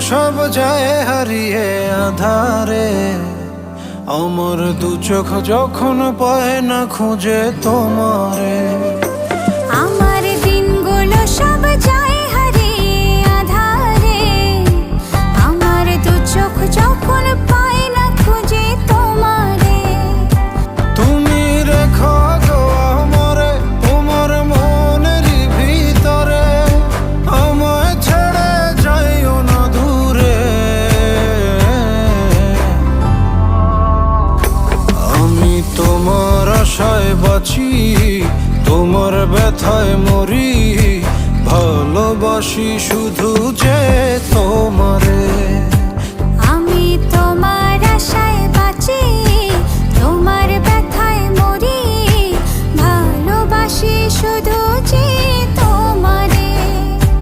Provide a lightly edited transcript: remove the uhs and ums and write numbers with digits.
সব যায় হারিয়ে আধারে। আমার দু চোখ যখন পায় না খুঁজে তোমারে। আমার দিনগুলো সব যায় হারিয়ে আঁধারে। আমার দু চোখ যখন পায় না খুঁজে তোমারে। তুমি রেখো গো আমারে তোমার মনেরই ভিতরে, আমায় ছেড়ে যাইও না দূরে। আমি তোমার আশায় বাঁচি, তোমার ব্যথায় মরি, ভালোবাসি শুধু যে তোমার।